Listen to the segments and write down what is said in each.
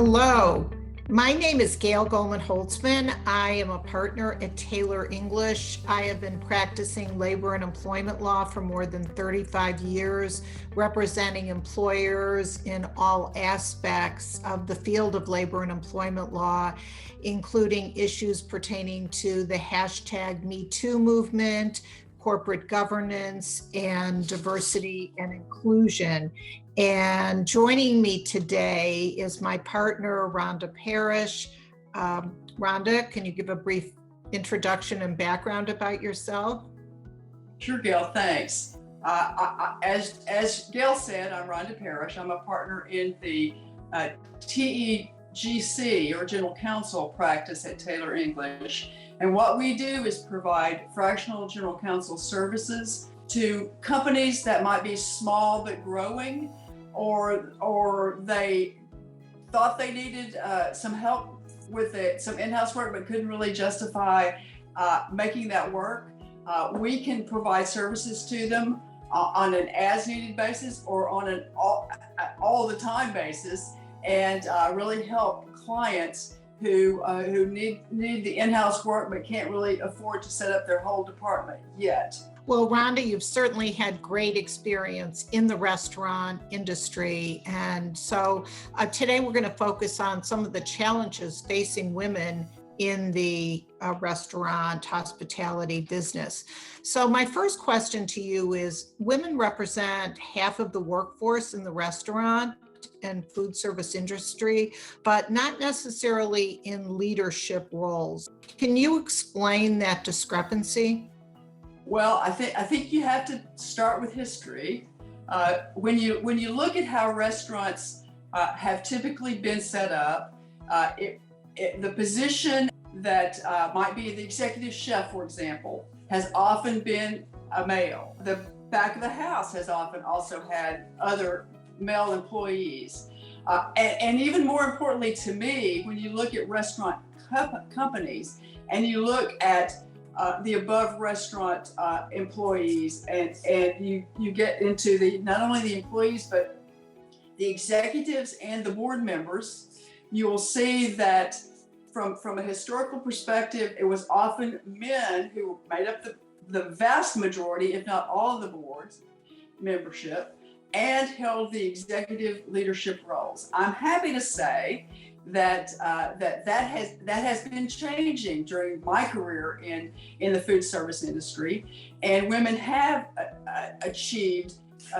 Hello, my name is Gail Golman Holtzman. I am a partner at Taylor English. I have been practicing labor and employment law for more than 35 years, representing employers in all aspects of the field of labor and employment law, including issues pertaining to the hashtag #MeToo movement, corporate governance, and diversity and inclusion. And joining me today is my partner, Rhonda Parish. Rhonda, can you give a brief introduction and background about yourself? Sure, Gail, thanks. As Gail said, I'm Rhonda Parish. I'm a partner in the TEGC, or General Counsel practice at Taylor English. And what we do is provide fractional general counsel services to companies that might be small but growing, or they thought they needed some help with some in-house work but couldn't really justify making that work. We can provide services to them on an as-needed basis or on an all-the-time basis, and really help clients who need the in-house work but can't really afford to set up their whole department yet. Well, Rhonda, you've certainly had great experience in the restaurant industry. And so today we're going to focus on some of the challenges facing women in the restaurant hospitality business. So my first question to you is, women represent half of the workforce in the restaurant and food service industry, but not necessarily in leadership roles. Can you explain that discrepancy? Well, I think you have to start with history. When you look at how restaurants have typically been set up, the position that might be the executive chef, for example, has often been a male. The back of the house has often also had other male employees. And even more importantly to me, when you look at restaurant companies and you look at the above restaurant employees, and you get into not only the employees, but the executives and the board members, you will see that from a historical perspective, it was often men who made up the vast majority, if not all of the board's membership, and held the executive leadership roles. I'm happy to say that has been changing during my career in the food service industry, and women have achieved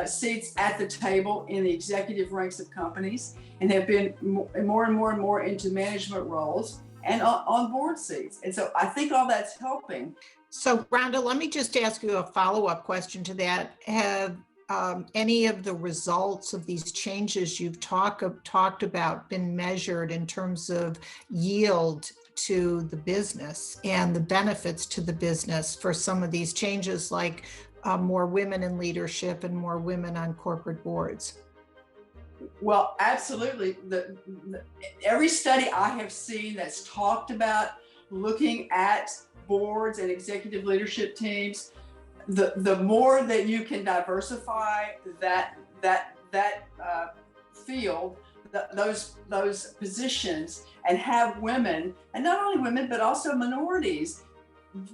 seats at the table in the executive ranks of companies, and have been more and more into management roles and on board seats. And so I think all that's helping. So Rhonda, let me just ask you a follow-up question to that. Have any of the results of these changes you've talked about been measured in terms of yield to the business and the benefits to the business for some of these changes, like more women in leadership and more women on corporate boards? Well, absolutely. Every study I have seen that's talked about looking at boards and executive leadership teams, the more that you can diversify that field, those positions, and have women, and not only women but also minorities,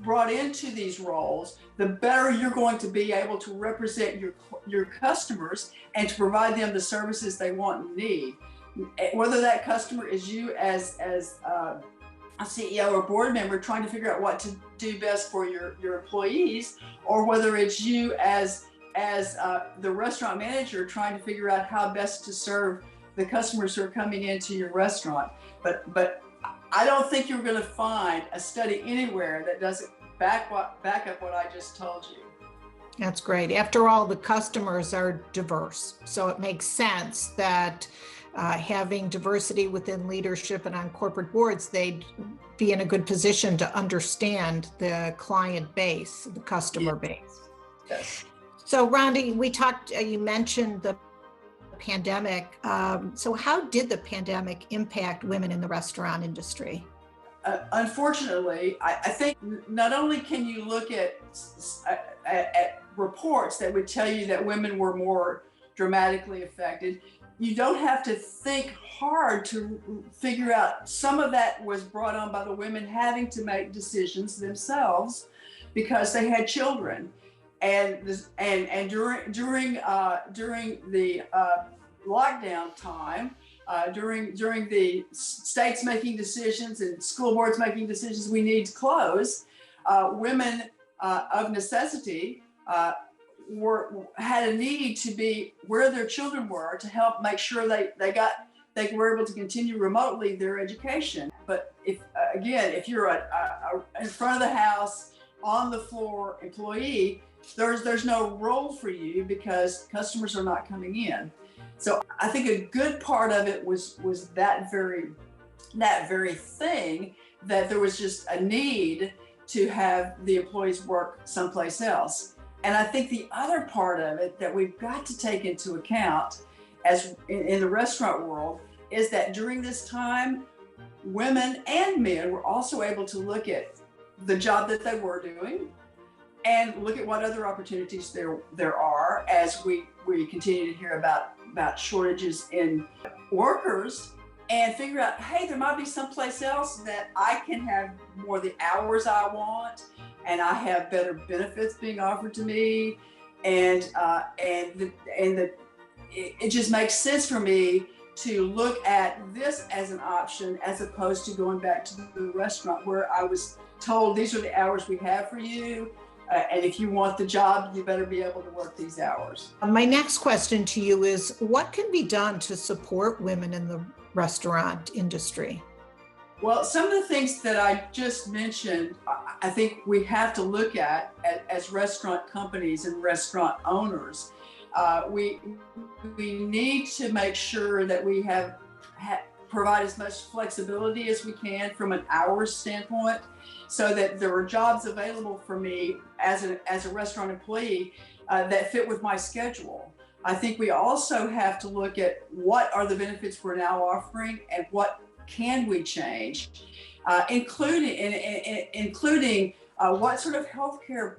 brought into these roles, the better you're going to be able to represent your customers and to provide them the services they want and need. Whether that customer is you as a CEO or board member trying to figure out what to do best for your employees, or whether it's you as the restaurant manager trying to figure out how best to serve the customers who are coming into your restaurant. But I don't think you're going to find a study anywhere that doesn't back up what I just told you. That's great. After all, the customers are diverse, so it makes sense that having diversity within leadership and on corporate boards, they'd be in a good position to understand the client base, the customer base. Yes. So Rhonda, you mentioned the pandemic. So how did the pandemic impact women in the restaurant industry? Unfortunately, I think not only can you look at reports that would tell you that women were more dramatically affected, you don't have to think hard to figure out. Some of that was brought on by the women having to make decisions themselves because they had children, and during the lockdown time, during the states making decisions and school boards making decisions, we need to close. Women of necessity had a need to be where their children were to help make sure they were able to continue remotely their education. But if you're in front of the house, on the floor employee, there's no role for you because customers are not coming in. So I think a good part of it was that very thing, that there was just a need to have the employees work someplace else. And I think the other part of it that we've got to take into account as in the restaurant world is that during this time, women and men were also able to look at the job that they were doing and look at what other opportunities there are as we continue to hear about shortages in workers, and figure out, hey, there might be someplace else that I can have more of the hours I want, and I have better benefits being offered to me, and it just makes sense for me to look at this as an option as opposed to going back to the restaurant where I was told these are the hours we have for you. And if you want the job, you better be able to work these hours. My next question to you is, what can be done to support women in the restaurant industry? Well, some of the things that I just mentioned, I think we have to look at as restaurant companies and restaurant owners. We need to make sure that we provide as much flexibility as we can from an hours standpoint, so that there are jobs available for me as a restaurant employee that fit with my schedule. I think we also have to look at what are the benefits we're now offering and what can we change, including what sort of healthcare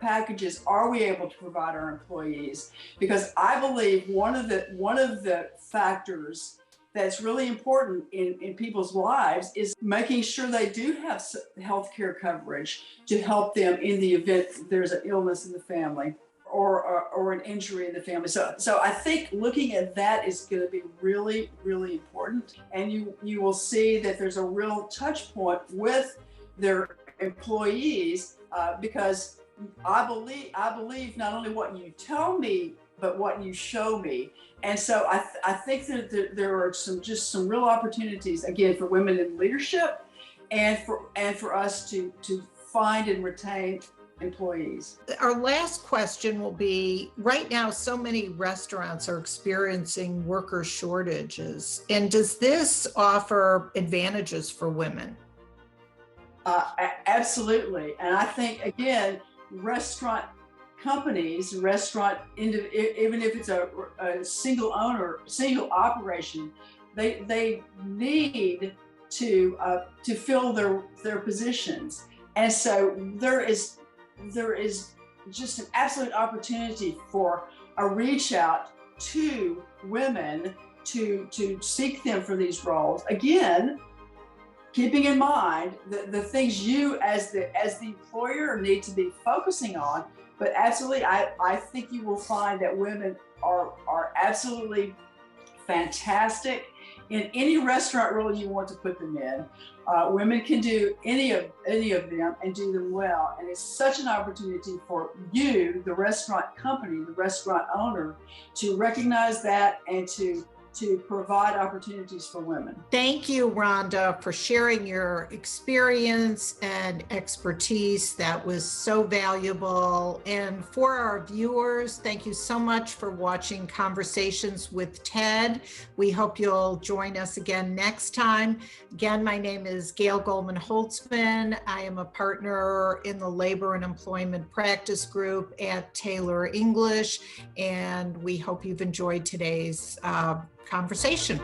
packages are we able to provide our employees? Because I believe one of the factors that's really important in people's lives is making sure they do have healthcare coverage to help them in the event there's an illness in the family or an injury in the family. So I think looking at that is going to be really, really important. And you will see that there's a real touch point with their employees because I believe not only what you tell me, but what you show me. And so I think that there are some real opportunities, again, for women in leadership and for us to find and retain employees. Our last question will be, right now, so many restaurants are experiencing worker shortages. And does this offer advantages for women? Absolutely. And I think, again, restaurant companies, even if it's a single owner, single operation, they need to fill their positions, and so there is just an absolute opportunity for a reach out to women to seek them for these roles. Again, keeping in mind the things you as the employer need to be focusing on. But absolutely, I think you will find that women are absolutely fantastic in any restaurant role you want to put them in. Women can do any of them and do them well. And it's such an opportunity for you, the restaurant company, the restaurant owner, to recognize that and to provide opportunities for women. Thank you, Rhonda, for sharing your experience and expertise. That was so valuable. And for our viewers, thank you so much for watching Conversations with Ted. We hope you'll join us again next time. Again, my name is Gail Golman Holtzman. I am a partner in the Labor and Employment Practice Group at Taylor English, and we hope you've enjoyed today's conversation.